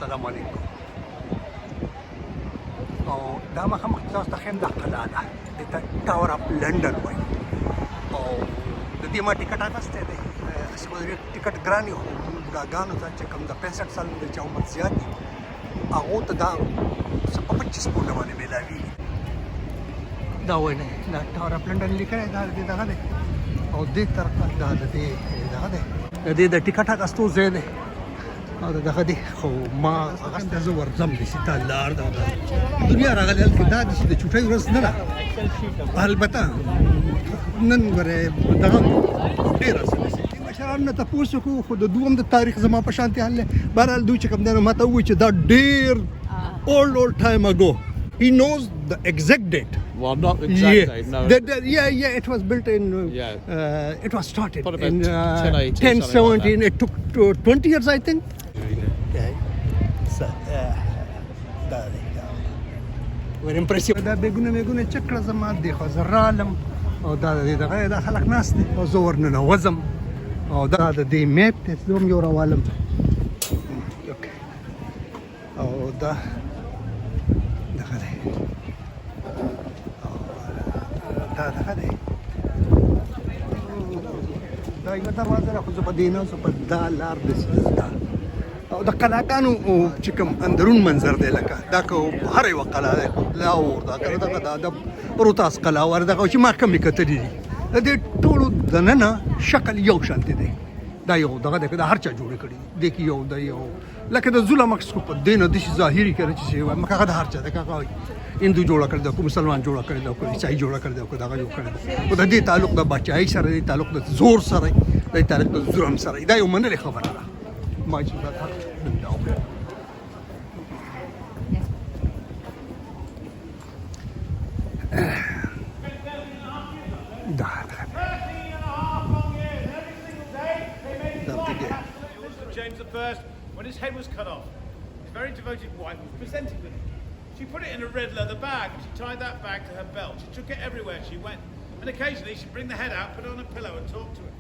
السلام علیکم. او دا مخامخ تاسو ته ښیم دا قلعه ده، دې ته ټاور اف لندن وایي. او د دې ما ټیکټ اخیستی دی، ټیکټ ګران یو بوډاګانو ته چې کوم د 65 سال د چا عمر زیات دي هغو ته دا څه په 25 پونډه باندې میلاویږي. دا وایي نه دا ټاور اف لندن لیکلی دا د دغه دی او دې طرف ته دا د دې دغه دی د دې د ټیکټ اخیستو ځای دی او دغه دی. خو ما اخیستی زه ورځم داسې تا لار ده دنیا راغلی هلته دا داسې د چوټۍ ورځ نه ده. البته نن ورې دغه ډېره څه داسې مشرانو نه تپوس وکړو خو د دوی هم د تاریخ زما په شانتې حال دی. بهرحال دوی چې کوم دی نو ما ته ووایي چې دا ډېر old time ago. He knows the exact date. Well, not the exact date, no. It was built in, it was started in 1017. It took 20 years, I think. So, very impressive. دا بیگونه چکړه زما دی خو زه رالم او دا دغه خلک ناست دي او زه ورننوځم او دا د دې میپ دی زه هم یو راوالم او دا دغه دی دا دغه دی دا یوه دروازه ده خو زه په دې نه زه په دا لار داسې دا او د قلعهګانو چې کوم اندرون منظر دی لکه دا که هره یوه قلعه دی لاهور دا که دغه دا د روتاس قلعه ور دغه چې ما کمې کتلي دي د دې ټولو دننه شکل یو شانتې دی. دا یو دغه دی که دا هر چا جوړې کړي دي کې یو د یو لکه د ظلم عکس کو په دې نه داسې ظاهري کړی چې وایم هغه د هر چا دی که هغه هندو جوړه کړې ده که مسلمان جوړه کړې ده که عیسائی جوړه کړې ده که دغه جوړ کړې ده خو د دې تعلق د باچایۍ سره دی تعلق د زور سره دی تعلق د ظلم سره دا یو منلې خبره ده. ما چې دا James I, when his head was cut off, his very devoted wife was presented with it. She put it in a red leather bag and she tied that bag to her belt. She took it everywhere she went. And occasionally she'd bring the head out, put it on a pillow and talk to it.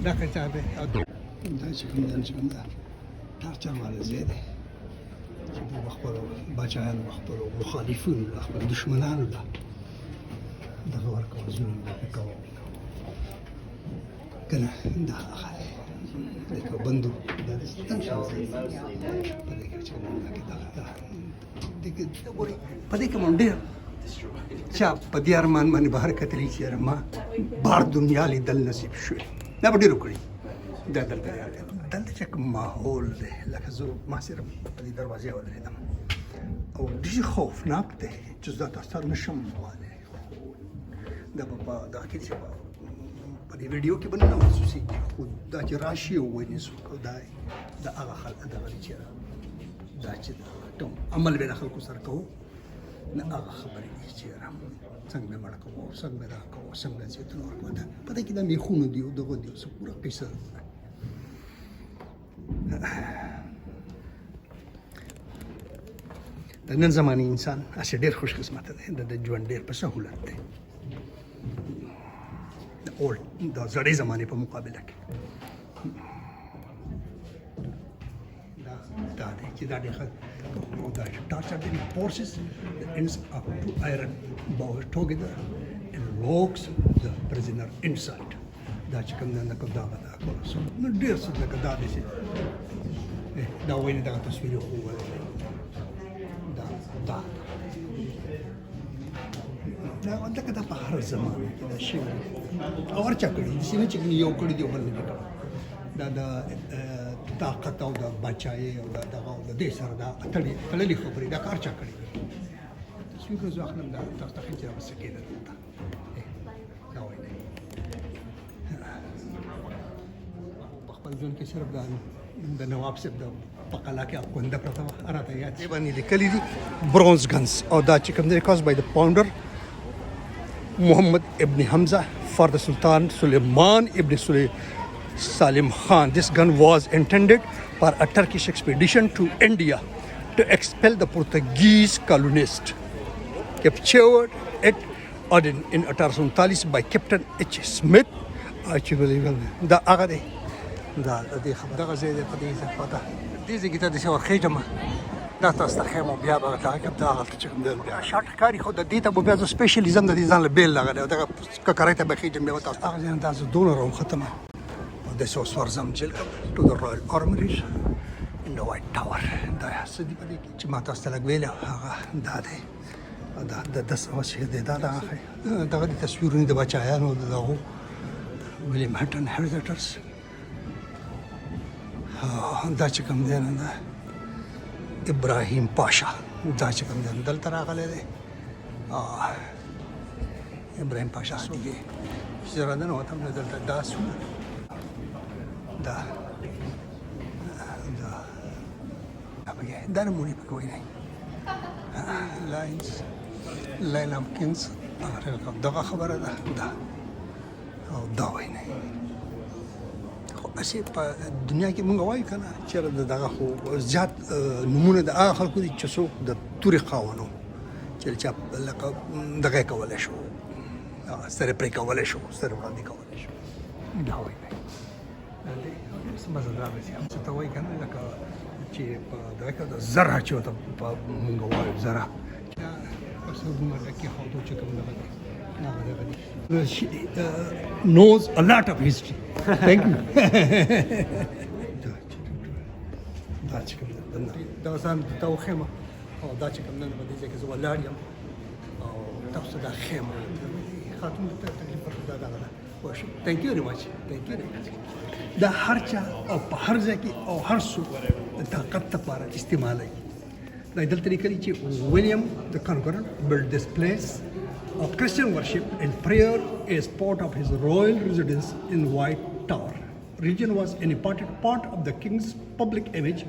دا که چا دی دا چې کوم دا هر چا باندې ځای دی چې دوی به خپلو باچایانو به خپلو مخالفینو له خپلو دښمنانو له دغه ورکوه ظلم به پرې کوه که نه دا هغه دی لکه بندو دا داسې تنګ شوی په دې کې چې په دې کې مو ډېر چا په دې ارمان باندې بهر کتلي چې یاره ما بار دنیا لیدل نصیب شوی دا به ډېر وکړي دا دلته چې کوم ماحول دی لکه زه ما صرف په دې دروازې ودرېدم او ډېر خوفناک دی چې زه دا تاسو ته نشم ویلی دا به په دغه کې چې په دې ویډیو کې به نه محسوسېږي خو دا چې راشي او وویني څوک دا هغه خلک دغه دی چې دا چې عمل به له خلکو سره کوو نه هغه خبرې دي چې یاره څنګه به مړه کوو څنګه به دا کوو څنګه زیتونه ورکوو دا په دې کې دا میخونه دي او دغه دي څه پوره قصه د نن زماني انسان هسې ډېر خوش قسمته دی د ژوند ډېر په سهولت دی د زړې زمانې په مقابله کې دا دی چې دا ډېر the tortured forces, the ends of two iron bars together and locks the prisoner inside. دا چې کوم نه کوم دا غدا کوله نو ډېر څه لکه دا دی چې دا وایي دا تصویر خو دا لکه دا په هر زمانه کې دا شی او هر چا کړي داسې نه چې یو کړي دی او بل نه کړي دا د طاقت او د باچایۍ او دغه او د دې سره دا تړلې خبرې دا کار چا کړي تصویر که زه اخلم دا تاسو ته ښیم چې دا به څه کېدل دا وایي په خپل ژوند کې صرف د نواب صاحب د په قلعه کې اخونده پرته وه راته یاد دې باندې لیکلي دي برونز ګنز او دا چې کوم دی کاز بای د پاونډر محمد ابن حمزه for the Sultan Suleiman ibn Salim Khan. This gun was intended for a Turkish expedition to India to expel the Portuguese colonists. Captured it in 1839 by Captain H. Smith. The Agade. دا د دې خبره دغه ځای دی په دې ځای پته دې ځای کې ته داسې ورخېږم دا تاسو ته ښیم او بیا به تعقیب دا هغلته چې کوم دی بیا شاټ ښکاري خو د دې ته به بیا زه سپیشلي ځم د دې ځان له بیل دغه دی دغه ککرۍ ته به خېږم بیا به تاسو هغه ځای نه دا زه دونه راوختم او داسې اوس ورځم جیل ټو د رویل آرمریز ان د وایټ ټاور دا څه دي په دې کې چې ما تاسو ته لږ ویلي هغه دا دی د 10 چې دی دا دغه د تصویرونه د بچایانو د دغو ویلیم هټن هیریټرز دا چې کوم دی نه ده ابراهیم پاشا دا چې کوم دی دلته راغلی دی ابراهیم پاشا دی چې رادنه وته هم دلته دا سونه دا دا نمونې پکې وایي لاینز لاین امکینز دغه خبره ده دا او دا وایي خو هسې په دنیا کې مونږ وایو که نه چېرې د دغه خو زیات نومونه د هغه خلکو دي چې څوک د تورې خاونو چېرې چا لکه دغه یې کولی شو سره پرې کولی شو سره وړاندې کولی شو دا وایي څه مزهدار دی څه ته وایي که نه لکه چې په دغه کې د زره چې ورته په مونږ وایو زره knows a lot of history. Thank you. دا چې کوم دا ځان ته وښیم او دا چې کوم نن په دې ځای کې زه ولاړ یم او تاسو دا خیمه خاتون ته تکلیف ورکړه دا دغه ده تھینک یو ویری مچ تھینک یو ویری مچ دا هر چا او په هر ځای کې او هر څوک د طاقت لپاره استعمالوي دا دلته لیکلي چې ویلیام د کنکرر built this place of Christian worship and prayer as part of his royal residence in White Tower. Region was an important part of the king's public image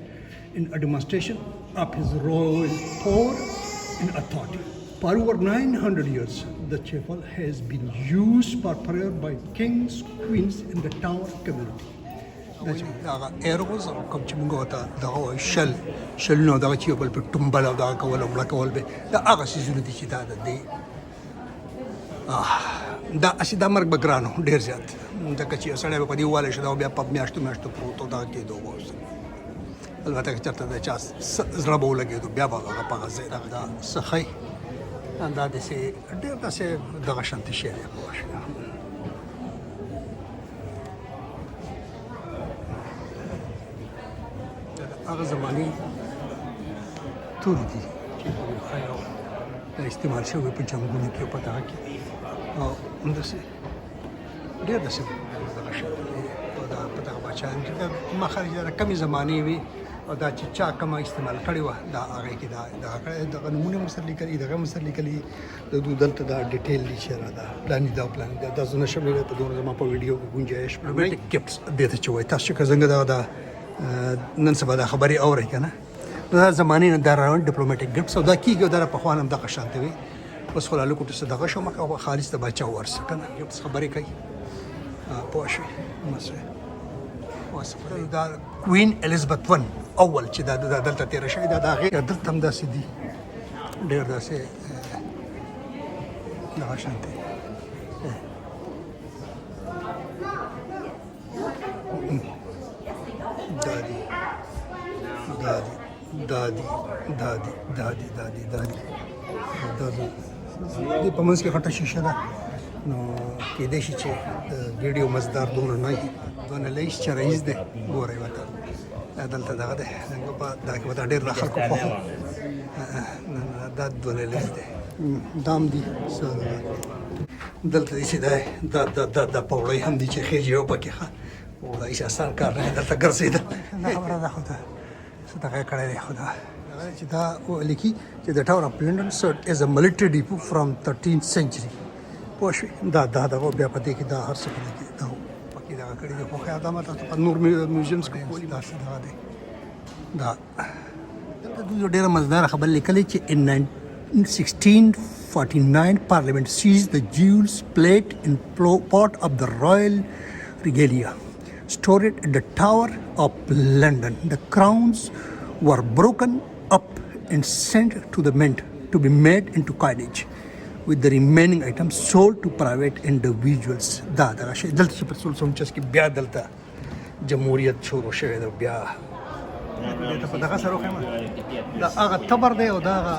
in a demonstration of his royal power and authority. For over 900 years, the chapel has been used for prayer by kings, queens in the Tower community. دغه ایروز کوم چې موږ ورته دغه وایو شلونه دغه چې یو بل پرې ټومبل او دغه کول او مړه کول به دا هغه څیزونه دي چې دا د دې دا هسې دا مرګ به ګران و ډېر زیات ځکه چې یو سړی به په دې ووالی شو دا بیا په میاشتو میاشتو پروت و دغه کېدو به اوس البته که چېرته د چا زړه به ولګېدو بیا به هغه په هغه ځای دغه دا څه ښایي دا داسې ډېر داسې دغه شانتې شی دی پوه شوې هغه زمانې تورې دي چې دا استعمال شوی په جنګونو کې په دغه کې او همداسې ډېر داسې دغه شی او دا په دغه بچیان چې ما خارج دا کمې زمانې وي او دا چې چا کومه استعمال کړې وه دا هغې کې دغه نومونه هم سره لیکلي دغه هم سره لیکلي د دوی دلته دا ډیټیل دي چې دا پلاني دا پلاني دا زه نشم ویلی په دونه زما په ویډیو کې ګنجایش ګفټس دې ته چې وایي تاسو چې که څنګه دغه نن سبا دا خبرې اورئ که نه دا زمانې نه دا روان ډیپلوماټیک ګفټس او دا کېږي او دا پخوا هم دغه شانتې وي اوس خو لالو کوټو څه دغه شو مکه خالص د باچا ورسه که نه ګفټس خبرې کوي پوه شوې دا کوین الیزابت ون اول چې دا دلته تېره شوې دا د هغې دلته هم داسې دي ډېر داسې دغه شانتې دې په منځ کې غټه شیشه ده نو کېدای شي چې ویډیو مزدار دونه نه وي دونه لایس چې رئیس دی ګورئ ورته دلته دغه دی دا کې ورته ډېر د خلکو خوښ دا دونه لایس دی دا هم دي دلته دی چې دا پوړی هم دي چې خېږي یو پکې ښه او دا هېڅ اسان کار نه دی دلته ګرځېدل دا خبره ده خو څه دغه یې کړی دی خو دا چې دا لیکي چې د ټاور اف لندن served as a military depot from 13th century پوه شوې دا دغه بیا په دې کې دا هر څه په دې کې دا پکې دغه کړي دي خو خیر دا ما تاسو په نور میوزیمز کې ولي داسې دغه دی دا دلته دوی ډېره مزداره خبره لیکلې چې in 1649 parliament seized the jewels plate and part of the royal regalia stored at the Tower of London. The crowns were broken up and sent to the mint to be made into coinage, with the remaining items sold to private individuals. دا شی دلته چې په 1649 کې بیا دلته جمهوریت شروع شوی دی بیا ته په دغه سره وښیم دا هغه تبر دی او دا هغه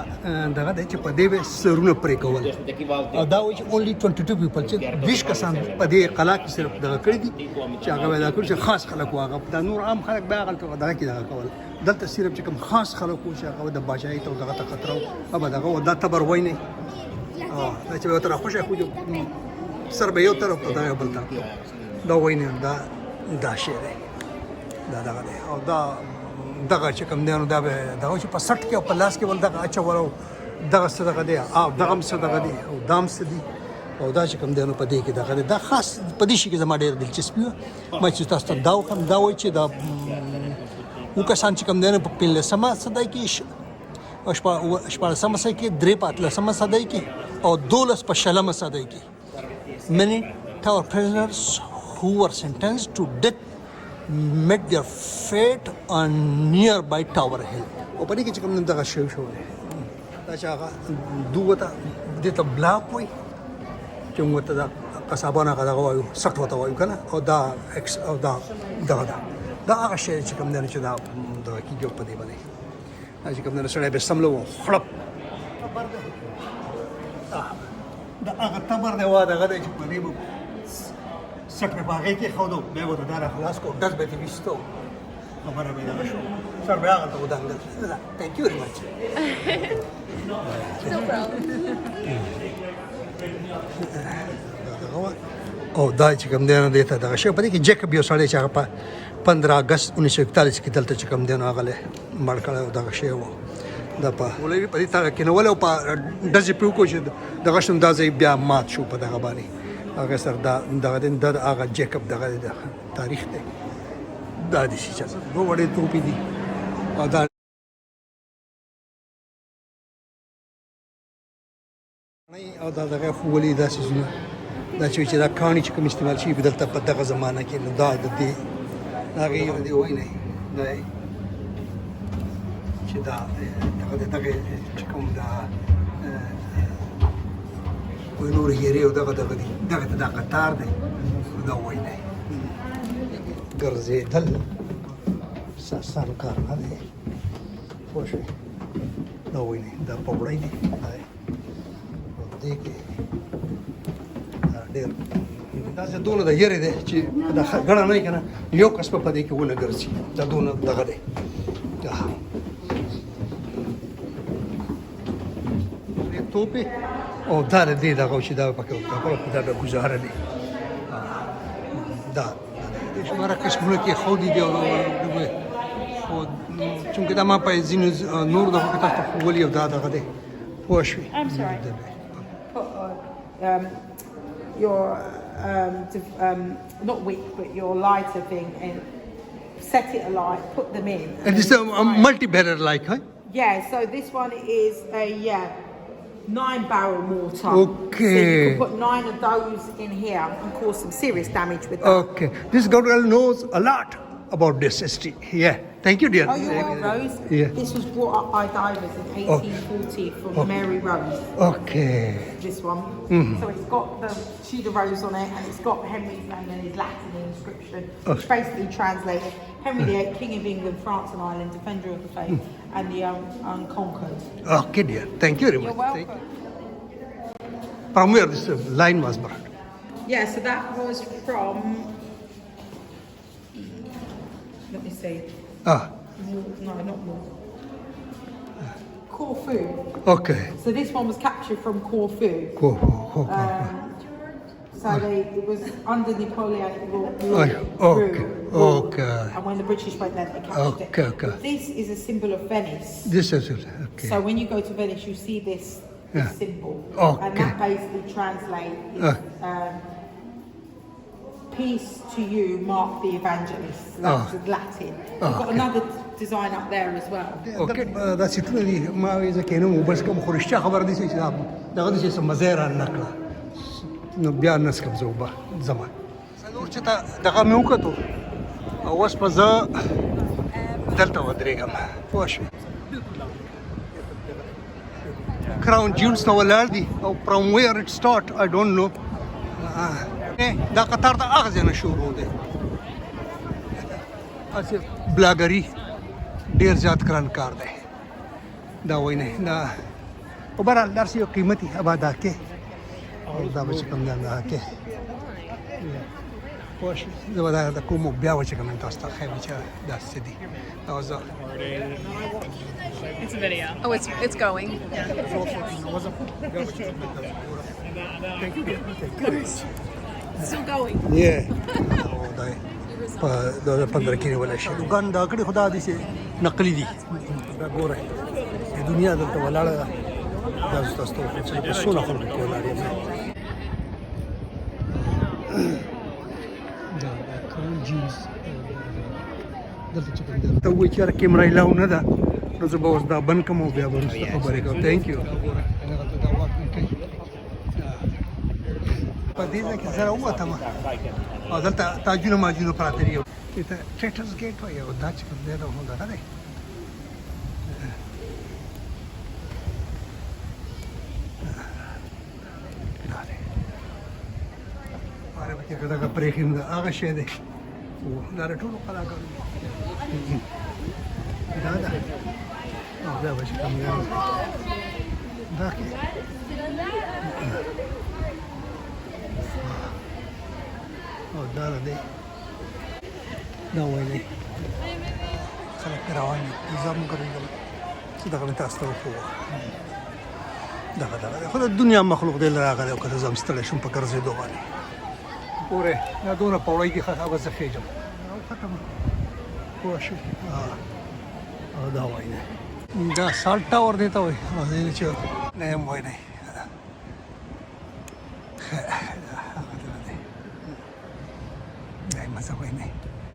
دغه دی چې په دې به سرونه پرې کول او دا وایي چې اونلي 22 پیپل چې 20 کسان په دې قلعه کې صرف دغه کړي دي چې هغه به دا کړي چې خاص خلک وو هغه دا نور عام خلک به هغلته دغه کې دغه کول دلته صرف چې کوم خاص خلک وو چې هغه د بادشاهۍ ته دغه ته خطر او دغه دا تبر وای نه دا چې به ورته راخوشی خو سر به یو طرف ته دا یو بل طرف دا وای نه دا شی دی دا دغه دی او دغه چې کوم دی نو دا به دغه چې په سټ کې او په لاس کې ول دغه اچول او دغه څه دغه دی او دغه څه دغه دی او دام څه دی او دا چې کوم دی نو په دې کې دغه دی دا خاص په دې شي کې زما ډېر دلچسپي وه ما چې تاسو ته دا وښیم دا وایي چې دا اووه کسان چې کوم دی نو په 15مه صدۍ کې او 14مه صدۍ کې 3 په 18مه صدۍ کې او 12 په 20مه صدۍ کې many tower prisoners who were sentenced to death met their fate on nearby Tower Hill. او په دې کې چې کوم دغه شو دی دا چې هغه دوه ته دې ته بلاک وایي چې موږ ته دا قصابان هغه دغه وایو سټ ورته وایو که نه او دا او دا دغه ده دا هغه شی چې کوم دی چې دا دغه کېږي په دې باندې دا چې کوم دی سړی به سملو خړپ دا هغه تبر دی وا دغه دی چې په دې به سټ په هغې کې ښودو بیا به ورته دا راخلاص کړو ډز به یې ویستو خبره به یې دغه شو سر به یې هغلته ودانګل تھینک یو ویری مچ او دا چې کوم دی نو دې ته دغه شی په دې کې جیکب یو سړی چې هغه په 15 اګست 1941 کې دلته چې کوم دی نو هغه مړ کړی او دغه شی و دا په ولوي په دې تا کېنول او په ډزې پرې وکړو چې دغه شم دا ځای بیا مات شو په دغه باندې هغه سره دغه دی د هغه جیکب دغه تاریخ دی دا دي چې دوه وړې توپې دي او دا او دا دغه خو ولې داسې ځونه دا چې دا کاڼي چې کوم استعمال شي په دلته په دغه زمانه کې نو دا د دې هغې یو دی وایي نه دا چې دا دغه چې کوم دا وایي نور هیرې او دغه دي دغه ته دا قطار دی دا وایي نه ګرځېدل سر کار نه دی پوه شوې دا وایي نه دا پوړی دی دې کې ډېر داسې دونه د یېرې دی چې دا ګڼه نه وي که نه یو کس په دې کې ونه ګرځي دا دونه دغه دی توپې او دا د دې دغه چې دا پکې دا به ګزاره دی دا د شماره قسمونه کې ښودي دي او چونکې دا ما په ځینو نور دغه کې تاسو ته ښوولي او دا دغه دی پوه شوې your not wick but your lighter thing and set it alight, put them in. And it's a multi-barrel like, huh? Yeah, so this one is a 9-barrel mortar. Okay. So you can put 9 of those in here and cause some serious damage with that. Okay. This girl knows a lot about this history. Yeah. Thank you, dear. Oh, you're welcome, Rose. Yeah. This was brought up by divers in 1840 from Mary Rose. Okay. This one. So it's got the Tudor Rose on it, and it's got Henry's name and his Latin inscription, which basically translates Henry VIII, King of England, France and Ireland, Defender of the Faith, and the Unconquered. Okay, dear. Thank you very much. You're welcome. From where this line was brought? Yeah, so that was from. Let me see. No, not more. Corfu. Okay. So this one was captured from Corfu. So it was under Napoleonic rule. Okay. And when the British went there, they captured it. Okay. This is a symbol of Venice. This is it. Okay. So when you go to Venice, you see this symbol. Okay. And that basically translates peace to you, Mark the Evangelist. That's Latin. We've got another design up there as well. Okay. دا سیټونه دي ما وایي زه کینم بس کوم خو رښتیا خبره دي چې دغه دي چې مزه یې رانکړه نو بیا نسکم زه اوبه ځمه نور چې دغه مې وکتو او اوس به زه دلته ودرېږم پوه شوې کراون جیونس ته ولاړ دي او فرام ویر اټ سټارټ آی ډونټ نو دا قطار د هغه ځای نه شروع دی اسې بلاګري ډېر زیات ګران کار دی دا وایي نه دا په بهرحال دا یو قیمتي ابا دا کې او دا به چې کوم دی دا کې پوه شوې زه به دا کوم بیا به چې کوم تاسو ته ښیم چې داسې دي او زه It's a video. Oh, it's going. Still going. په 2015 کې نیولی شي دوکان دا کړي خو دا داسې نقلي دي دا ګوره دنیا دلته ولاړه ده دا زه تاسو ته وښیم چې په څونه خلکو کې ولاړ یم دا کران جینز دلته چې کوم دی ته وایي چې یاره کیمره یې لاو نه ده نو زه به اوس دا بند کړم او بیا به وروسته خبرې کوم تھینک یو په دې ځای کې زه راووتم او دلته تاجونه ماجونه پراته دي دې ته ټریټرز ګیټ وایي او دا چې کوم دی دا هم دغه دی هغه پکې که دغه پرېښیم د هغه شی دی دا د ټولو کلاګانو دا ده او بیا به چې کوم دی دا کې او دا دی دا وایي خلک روان دي زه هم ګرځېدم چې دغه مې تاسو ته وښووه دغه خو د دنیا مخلوق دی راغلی او که زه هم ستړی شم په ګرځېدو باندې ګورې دا دونه په وړۍ کې ښه به زه خېږم او ختمه پوه شوې او دا وایي دا سالټ ټاور دی ته وایي او دې چې نه یم وایي نه هغه دی مزه وایي نه